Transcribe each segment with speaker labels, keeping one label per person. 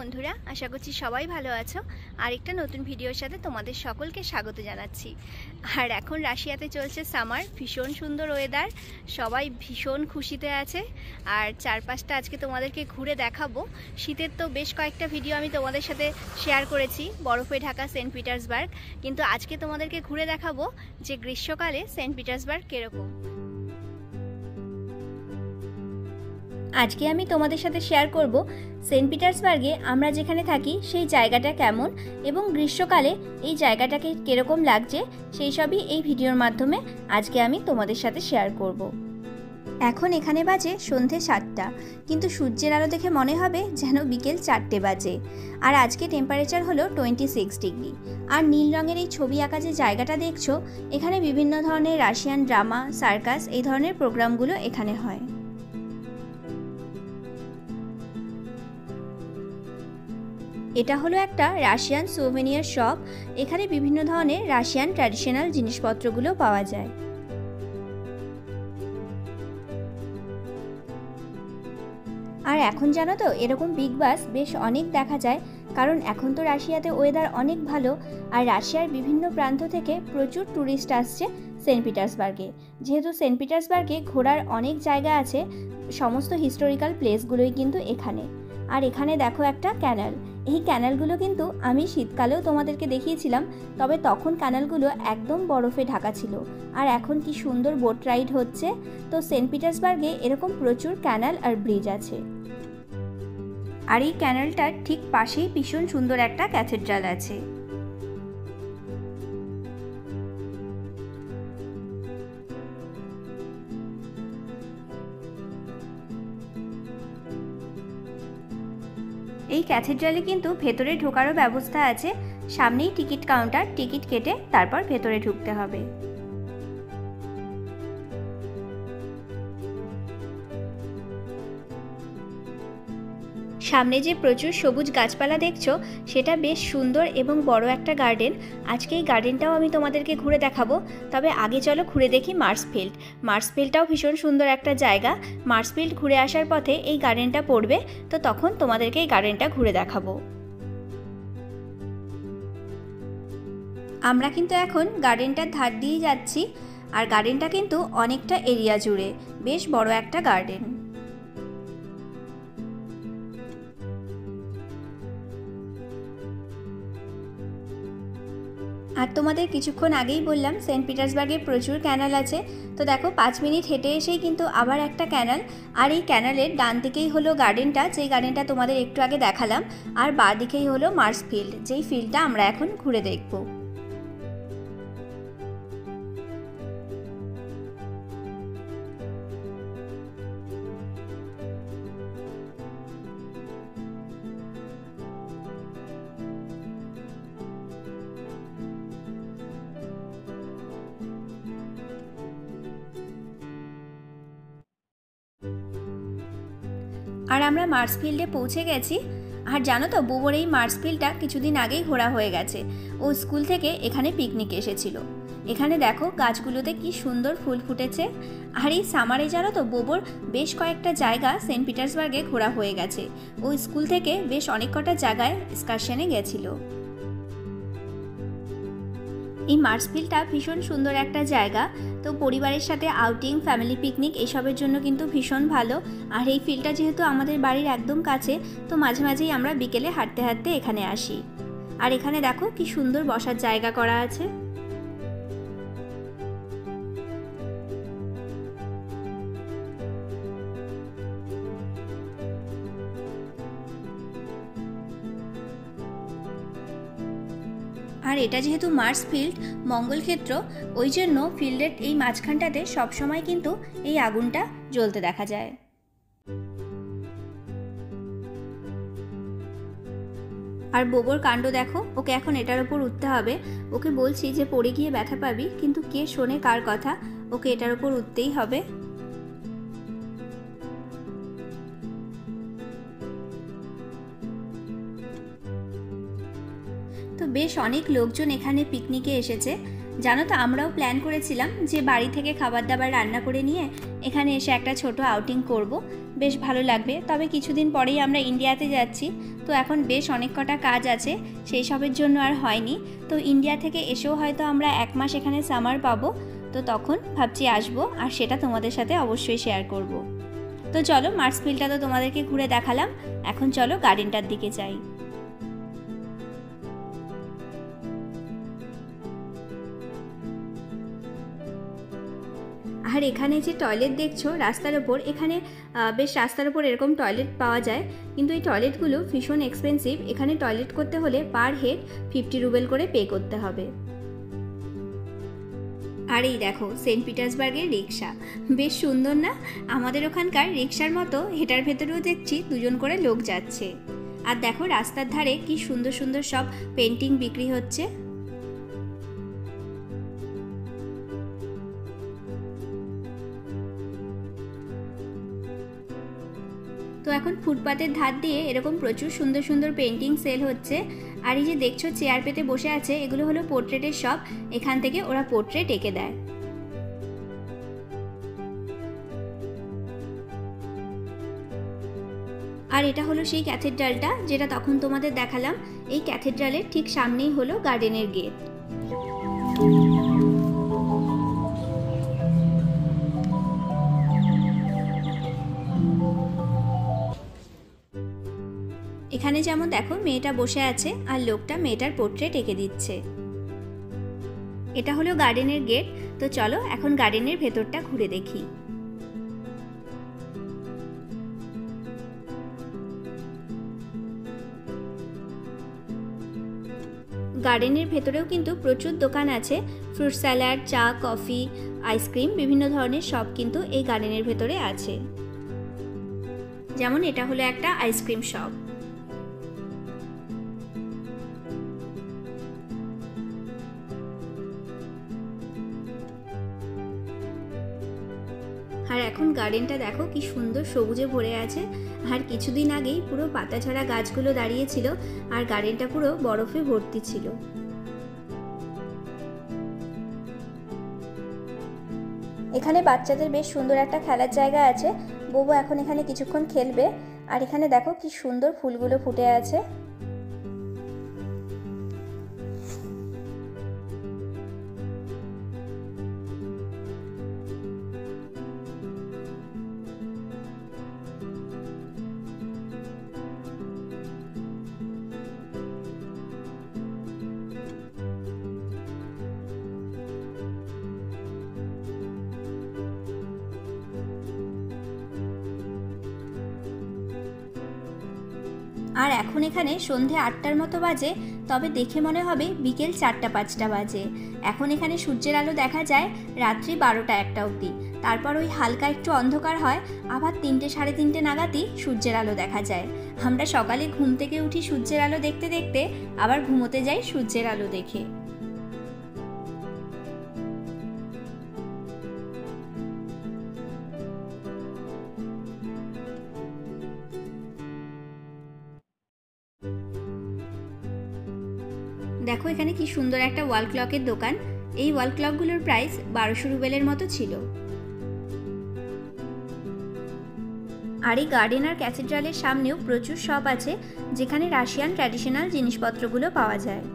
Speaker 1: বন্ধুরা, আশা করছি সবাই ভালো আছো। আরেকটা নতুন ভিডিওর সাথে তোমাদের সকলকে স্বাগত জানাচ্ছি। আর এখন রাশিয়াতে চলছে সামার, ভীষণ সুন্দর ওয়েদার, সবাই ভীষণ খুশিতে আছে। আর চারপাশটা আজকে তোমাদেরকে ঘুরে দেখাবো। শীতের তো বেশ কয়েকটা ভিডিও আমি তোমাদের সাথে শেয়ার করেছি, বরফে ঢাকা সেন্ট পিটার্সবার্গ, কিন্তু আজকে তোমাদেরকে ঘুরে দেখাবো যে গ্রীষ্মকালে সেন্ট পিটার্সবার্গ কিরকম। আজকে আমি তোমাদের সাথে শেয়ার করব সেন্ট পিটার্সবার্গে আমরা যেখানে থাকি সেই জায়গাটা কেমন এবং গ্রীষ্মকালে এই জায়গাটাকে কিরকম লাগছে সেই সবই এই ভিডিওর মাধ্যমে আজকে আমি তোমাদের সাথে শেয়ার করব। এখন এখানে বাজে সন্ধে 7টা, কিন্তু সূর্যের আলো দেখে মনে হবে যেন বিকেল 4টে বাজে। আর আজকে টেম্পারেচার হলো 26 ডিগ্রি। আর নীল রঙের এই ছবি আঁকা যে জায়গাটা দেখছো, এখানে বিভিন্ন ধরনের রাশিয়ান ড্রামা, সার্কাস এই ধরনের প্রোগ্রামগুলো এখানে হয়। এটা হলো একটা রাশিয়ান সোভেনিয়ার শপ। এখানে বিভিন্ন ধরনের রাশিয়ান ট্র্যাডিশনাল জিনিসপত্রগুলো পাওয়া যায়। আর এখন জানো তো, এরকম বিগ বাস বেশ অনেক দেখা যায়, কারণ এখন তো রাশিয়াতে ওয়েদার অনেক ভালো। আর রাশিয়ার বিভিন্ন প্রান্ত থেকে প্রচুর ট্যুরিস্ট আসছে সেন্ট পিটার্সবার্গে। যেহেতু সেন্ট পিটার্সবার্গে ঘোরার অনেক জায়গা আছে, সমস্ত হিস্টোরিক্যাল প্লেসগুলোই কিন্তু এখানে। আর এখানে দেখো একটা ক্যানাল। এই ক্যানালগুলো কিন্তু আমি শীতকালেও তোমাদেরকে দেখিয়েছিলাম, তবে তখন ক্যানালগুলো একদম বরফে ঢাকা ছিল। আর এখন কি সুন্দর বোট রাইড হচ্ছে। তো সেন্ট পিটার্সবার্গে এরকম প্রচুর ক্যানাল আর ব্রিজ আছে। আর এই ক্যানালটার ঠিক পাশেই ভীষণ সুন্দর একটা ক্যাথেড্রাল আছে। এই ক্যাথেড্রালে কিন্তু ভেতরে ঢোকারও ব্যবস্থা আছে। সামনেই টিকিট কাউন্টার, টিকিট কেটে তারপর ভেতরে ঢুকতে হবে। সামনে যে প্রচুর সবুজ গাছপালা দেখছো, সেটা বেশ সুন্দর এবং বড় একটা গার্ডেন। আজকে এই গার্ডেনটাও আমি তোমাদেরকে ঘুরে দেখাবো। তবে আগে চলো ঘুরে দেখি মার্সফিল্ড। মার্সফিল্ডটাও ভীষণ সুন্দর একটা জায়গা। মার্সফিল্ড ঘুরে আসার পথে এই গার্ডেনটা পড়বে, তো তখন তোমাদেরকে এই গার্ডেনটা ঘুরে দেখাবো। আমরা কিন্তু এখন গার্ডেনটার ধার দিয়ে যাচ্ছি। আর গার্ডেনটা কিন্তু অনেকটা এরিয়া জুড়ে, বেশ বড় একটা গার্ডেন। আর তোমাদের কিছুক্ষণ আগেই বললাম সেন্ট পিটার্সবার্গে প্রচুর ক্যানাল আছে। তো দেখো 5 মিনিট হেঁটে এসেই কিন্তু আবার একটা ক্যানাল। আর এই ক্যানালের ডান দিকেই হলো গার্ডেনটা, যেই গার্ডেনটা তোমাদের একটু আগে দেখালাম। আর বাঁ দিকেই হলো মার্সফিল্ড, যেই ফিল্ডটা আমরা এখন ঘুরে দেখব। আর আমরা মার্সফিল্ডে পৌঁছে গেছি। আর জানো তো, বুবোর এই মার্সফিল্ডটা কিছুদিন আগেই ঘোরা হয়ে গেছে। ও স্কুল থেকে এখানে পিকনিক এসেছিল। এখানে দেখো গাছগুলোতে কি সুন্দর ফুল ফুটেছে। আর এই সামারে জানো তো, বুবোর বেশ কয়েকটা জায়গা সেন্ট পিটার্সবার্গে ঘোরা হয়ে গেছে। ও স্কুল থেকে বেশ অনেক কটা জায়গায় এক্সকারশনে গেছিল। এই মার্সফিল্ডটা ভীষণ সুন্দর একটা জায়গা। তো পরিবারের সাথে আউটিং, ফ্যামিলি পিকনিক এসবের জন্য কিন্তু ভীষণ ভালো। আর এই ফিল্ডটা যেহেতু আমাদের বাড়ির একদম কাছে, তো মাঝে মাঝেই আমরা বিকেলে হাঁটতে হাঁটতে এখানে আসি। আর এখানে দেখো কি সুন্দর বসার জায়গা করা আছে। আর এটা যেহেতু মার্সফিল্ড, মঙ্গলক্ষেত্র, ওই জন্য ফিল্ডের এই মাঝখানটাতে সবসময় কিন্তু এই আগুনটা জ্বলতে দেখা যায়। আর বোবোর কাণ্ড দেখো, ওকে এখন এটার উপর উঠতে হবে। ওকে বলছি যে পড়ে গিয়ে ব্যথা পাবি, কিন্তু কে শোনে কার কথা, ওকে এটার উপর উঠতেই হবে। তো বেশ অনেক লোকজন এখানে পিকনিকে এসেছে। জানো তো, আমরাও প্ল্যান করেছিলাম যে বাড়ি থেকে খাবার দাবার রান্না করে নিয়ে এখানে এসে একটা ছোট আউটিং করব, বেশ ভালো লাগবে। তবে কিছুদিন পরেই আমরা ইন্ডিয়াতে যাচ্ছি, তো এখন বেশ অনেক কটা কাজ আছে, সেই সবের জন্য আর হয়নি। তো ইন্ডিয়া থেকে এসেও হয়তো আমরা 1 মাস এখানে সামার পাবো, তো তখন ভাবছি আসবো, আর সেটা তোমাদের সাথে অবশ্যই শেয়ার করব। তো চলো, মার্সফিল্ডটা তো তোমাদেরকে ঘুরে দেখালাম, এখন চলো গার্ডেনটার দিকে যাই। আর এখানে যে টয়লেট দেখছো রাস্তার ওপর, এখানে বেশ রাস্তার ওপর এরকম টয়লেট পাওয়া যায়, কিন্তু এই টয়লেটগুলো ভীষণ এক্সপেন্সিভ। এখানে টয়লেট করতে হলে পার হেড 50 রুবেল করে পে করতে হবে। আর এই দেখো সেন্ট পিটার্সবার্গের রিক্সা, বেশ সুন্দর না? আমাদের ওখানকার রিক্সার মতো এটার ভেতরেও দেখছি 2 জন করে লোক যাচ্ছে। আর দেখো রাস্তার ধারে কি সুন্দর সুন্দর সব পেন্টিং বিক্রি হচ্ছে। তো এখন ফুটপাতের ধার দিয়ে এরকম প্রচুর সুন্দর সুন্দর পেন্টিং সেল হচ্ছে। আর এই যে দেখছো চেয়ার পেতে বসে আছে, এগুলো হলো পোর্ট্রেটের শপ, এখান থেকে ওরা পোর্ট্রেট এঁকে দেয়। আর এটা হলো সেই ক্যাথেড্রালটা যেটা তখন তোমাদের দেখালাম। এই ক্যাথেড্রালের ঠিক সামনেই হলো গার্ডেনের গেট। এখানে যেমন দেখো মেয়েটা বসে আছে আর লোকটা মেয়েটার পোর্ট্রেট এঁকে দিচ্ছে। এটা হলো গার্ডেনের গেট। তো চলো এখন গার্ডেনের ভেতরটা ঘুরে দেখি। গার্ডেনের ভেতরেও কিন্তু প্রচুর দোকান আছে, ফ্রুট স্যালাড, চা, কফি, আইসক্রিম, বিভিন্ন ধরনের সব কিন্তু এই গার্ডেনের ভেতরে আছে। যেমন এটা হলো একটা আইসক্রিম শপ। আর এখন গার্ডেনটা দেখো কি সুন্দর সবুজে ভরে আছে। আর কিছুদিন আগেই পুরো পাতাঝরা গাছগুলো দাঁড়িয়েছিল, আর গার্ডেনটা পুরো বরফে ভর্তি ছিল। এখানে বাচ্চাদের বেশ সুন্দর একটা খেলার জায়গা আছে, বউ এখন এখানে কিছুক্ষণ খেলবে। আর এখানে দেখো কি সুন্দর ফুলগুলো ফুটে আছে। আর এখন এখানে সন্ধে 8টার মতো বাজে, তবে দেখে মনে হবে বিকেল 4টা-5টা বাজে। এখন এখানে সূর্যের আলো দেখা যায় রাত্রি 12টা-1টা অবধি, তারপর ওই হালকা একটু অন্ধকার হয়, আবার 3টে-3:30 নাগাদই সূর্যের আলো দেখা যায়। আমরা সকালে ঘুম থেকে উঠি সূর্যের আলো দেখতে দেখতে, আবার ঘুমোতে যাই সূর্যের আলো দেখে। দেখো এখানে কি সুন্দর একটা ওয়াল ক্লকের দোকান। এই ওয়াল ক্লকগুলোর প্রাইস 1200 রুবেলের মতো ছিল। আর এই গার্ডেন আর ক্যাথেড্রালের সামনেও প্রচুর শপ আছে, যেখানে রাশিয়ান ট্র্যাডিশনাল জিনিসপত্রগুলো পাওয়া যায়।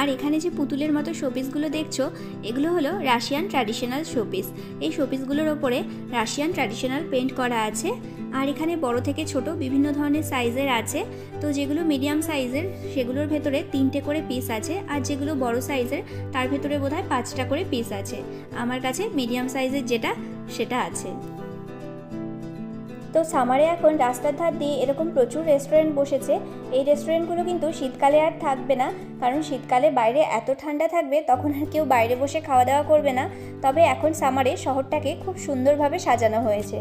Speaker 1: আর এখানে যে পুতুলের মতো শোপিসগুলো দেখছো, এগুলো হলো রাশিয়ান ট্র্যাডিশনাল শোপিস। এই শোপিসগুলোর ওপরে রাশিয়ান ট্র্যাডিশনাল পেন্ট করা আছে। আর এখানে বড় থেকে ছোট বিভিন্ন ধরনের সাইজের আছে। তো যেগুলো মিডিয়াম সাইজের সেগুলোর ভেতরে 3টে করে পিস আছে, আর যেগুলো বড় সাইজের তার ভেতরে বোধহয় 5টা করে পিস আছে। আমার কাছে মিডিয়াম সাইজের যেটা সেটা আছে। তো সামারে এখন রাস্তার ধার দিয়ে এরকম প্রচুর রেস্টুরেন্ট বসেছে। এই রেস্টুরেন্টগুলো কিন্তু শীতকালে আর থাকবে না, কারণ শীতকালে বাইরে এত ঠান্ডা থাকবে তখন আর কেউ বাইরে বসে খাওয়া দাওয়া করবে না। তবে এখন সামারে শহরটাকে খুব সুন্দরভাবে সাজানো হয়েছে।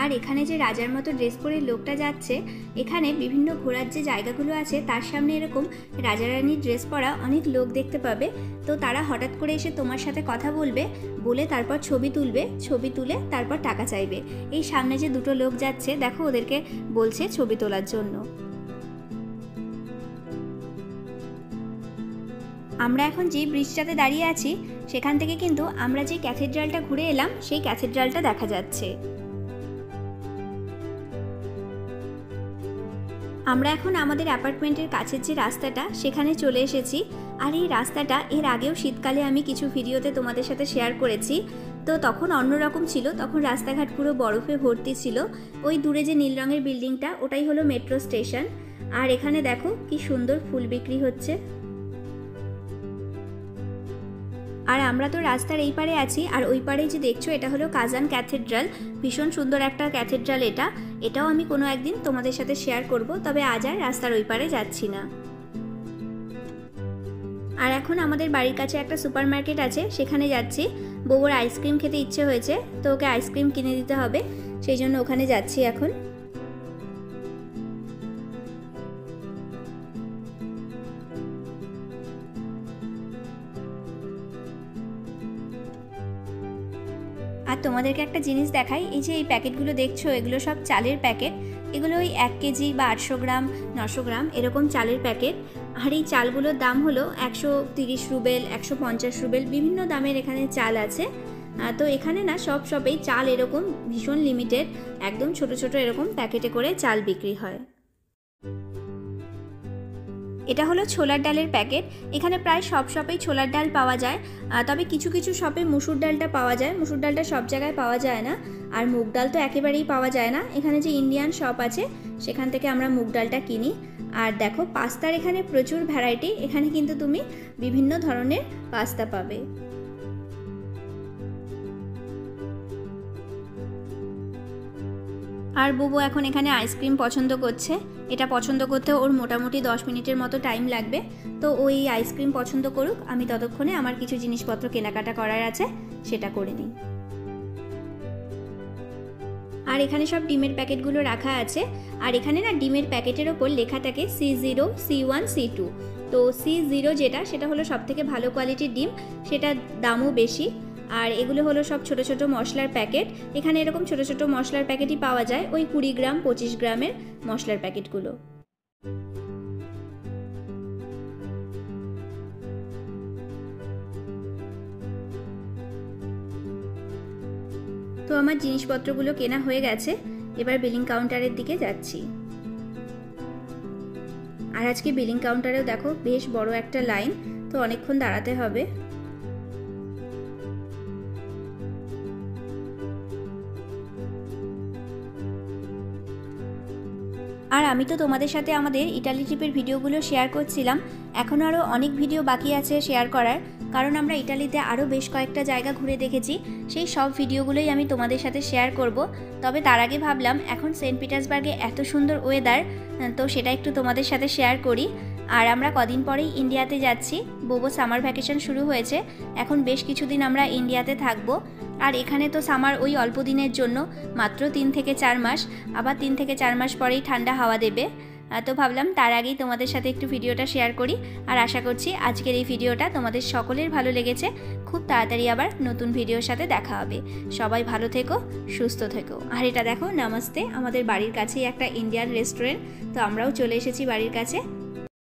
Speaker 1: আর এখানে যে রাজার মতো ড্রেস পরে লোকটা যাচ্ছে, এখানে বিভিন্ন ঘোরার যে জায়গাগুলো আছে তার সামনে এরকম রাজারানীর ড্রেস পরা অনেক লোক দেখতে পাবে। তো তারা হঠাৎ করে এসে তোমার সাথে কথা বলবে, বলে তারপর ছবি তুলবে, ছবি তুলে তারপর টাকা চাইবে। এই সামনে যে দুটো লোক যাচ্ছে দেখো, ওদেরকে বলছে ছবি তোলার জন্য। আমরা এখন যে ব্রিজটাতে দাঁড়িয়ে আছি সেখান থেকে কিন্তু আমরা যে ক্যাথেড্রালটা ঘুরে এলাম সেই ক্যাথেড্রালটা দেখা যাচ্ছে। আমরা এখন আমাদের অ্যাপার্টমেন্টের কাছের যে রাস্তাটা সেখানে চলে এসেছি। আর এই রাস্তাটা এর আগেও শীতকালে আমি কিছু ভিডিওতে তোমাদের সাথে শেয়ার করেছি। তো তখন অন্যরকম ছিল, তখন রাস্তাঘাট পুরো বরফে ভর্তি ছিল। ওই দূরে যে নীল রঙের বিল্ডিংটা ওটাই হলো মেট্রো স্টেশন। আর এখানে দেখো কি সুন্দর ফুল বিক্রি হচ্ছে। আর আমরা তো রাস্তার এই পারে আছি, আর ওই পারে যে দেখছো এটা হলো কাজান ক্যাথেড্রাল। ভীষণ সুন্দর একটা ক্যাথেড্রাল এটাও আমি কোনো একদিন তোমাদের সাথে শেয়ার করব, তবে আজ আর রাস্তার ওই পারে যাচ্ছি না। আর এখন আমাদের বাড়ির কাছে একটা সুপার মার্কেট আছে, সেখানে যাচ্ছি। বউর আইসক্রিম খেতে ইচ্ছে হয়েছে, তো ওকে আইসক্রিম কিনে দিতে হবে, সেই জন্য ওখানে যাচ্ছি এখন। আর তোমাদেরকে একটা জিনিস দেখাই, এই যে এই প্যাকেটগুলো দেখছো এগুলো সব চালের প্যাকেট। এগুলো ওই 1 কেজি বা 800 গ্রাম 900 গ্রাম এরকম চালের প্যাকেট। আর এই চালগুলোর দাম হলো 130 রুবেল, 150 রুবেল, বিভিন্ন দামের এখানে চাল আছে। তো এখানে না সবেই চাল এরকম ভীষণ লিমিটেড, একদম ছোট ছোট এরকম প্যাকেটে করে চাল বিক্রি হয়। এটা হলো ছোলার ডালের প্যাকেট। এখানে প্রায় সব শপেই ছোলার ডাল পাওয়া যায়, তবে কিছু কিছু শপে মুসুর ডালটা পাওয়া যায়। মুসুর ডালটা সব জায়গায় পাওয়া যায় না, আর মুগ ডাল তো একেবারেই পাওয়া যায় না। এখানে যে ইন্ডিয়ান শপ আছে সেখান থেকে আমরা মুগ ডালটা কিনি। আর দেখো পাস্তার এখানে প্রচুর ভ্যারাইটি, এখানে কিন্তু তুমি বিভিন্ন ধরনের পাস্তা পাবে। আর বুবু এখন এখানে আইসক্রিম পছন্দ করছে। এটা পছন্দ করতে ওর মোটামুটি 10 মিনিটের মতো টাইম লাগবে। তো ওই আইসক্রিম পছন্দ করুক, আমি ততক্ষণে আমার কিছু জিনিসপত্র কেনাকাটা করার আছে সেটা করে নিই। আর এখানে সব ডিমের প্যাকেটগুলো রাখা আছে। আর এখানে না ডিমের প্যাকেটের ওপর লেখা থাকে C0, C1, C2। তো C0 যেটা, সেটা হলো সবথেকে ভালো কোয়ালিটির ডিম, সেটার দামও বেশি। আর এগুলো হলো সব ছোট ছোট মশলার প্যাকেট। এখানে এরকম ছোট ছোট মশলার প্যাকেটই পাওয়া যায়, ওই 20 গ্রাম 25 গ্রামের মশলার প্যাকেটগুলো। তো আমার জিনিসপত্রগুলো কেনা হয়ে গেছে, এবার বিলিং কাউন্টারের দিকে যাচ্ছি। আর আজকে বিলিং কাউন্টারেও দেখো বেশ বড় একটা লাইন, তো অনেকক্ষণ দাঁড়াতে হবে। আর আমি তো তোমাদের সাথে আমাদের ইটালি ট্রিপের ভিডিওগুলো শেয়ার করছিলাম, এখনও আরও অনেক ভিডিও বাকি আছে শেয়ার করার, কারণ আমরা ইটালিতে আরও বেশ কয়েকটা জায়গা ঘুরে দেখেছি। সেই সব ভিডিওগুলোই আমি তোমাদের সাথে শেয়ার করব। তবে তার আগে ভাবলাম এখন সেন্ট পিটার্সবার্গে এত সুন্দর ওয়েদার, তো সেটা একটু তোমাদের সাথে শেয়ার করি। আর আমরা কদিন পরেই ইন্ডিয়াতে যাচ্ছি, বোবো সামার ভ্যাকেশন শুরু হয়েছে, এখন বেশ কিছুদিন আমরা ইন্ডিয়াতে থাকবো। আর এখানে তো সামার ওই অল্প দিনের জন্য, মাত্র 3 থেকে 4 মাস, আবার 3 থেকে 4 মাস পরেই ঠান্ডা হাওয়া দেবে। তো ভাবলাম তার আগেই তোমাদের সাথে একটু ভিডিওটা শেয়ার করি। আর আশা করছি আজকের এই ভিডিওটা তোমাদের সকলের ভালো লেগেছে। খুব তাড়াতাড়ি আবার নতুন ভিডিওর সাথে দেখা হবে। সবাই ভালো থেকো, সুস্থ থেকো। আর এটা দেখো নমস্তে, আমাদের বাড়ির কাছেই একটা ইন্ডিয়ান রেস্টুরেন্ট, তো আমরাও চলে এসেছি বাড়ির কাছে।